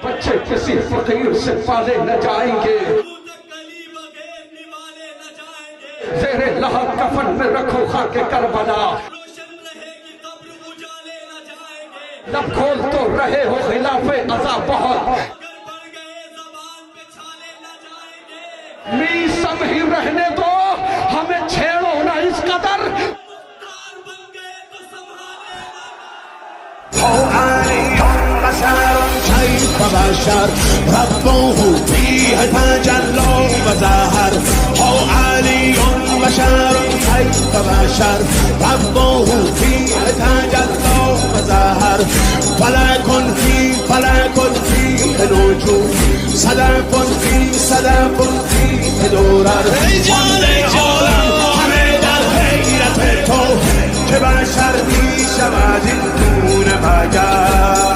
बच्चे किसी फकीर से पाले न जाएंगे, तेरे लहद कफन में रखो खाके करबला, लब खोल तो रहे हो खिलाफे अज़ा बहुत, मीसम ही रहने दो हमें छेड़ो ना इस कदर। كيف بشر ربه فيه تجلى وظهر هو علي بشر كيف بشر ربه فيه تجلى وظهر فلك فيه نجوم صدف فيه درر همه در حیرت تو که بشر می شود این گونه مگر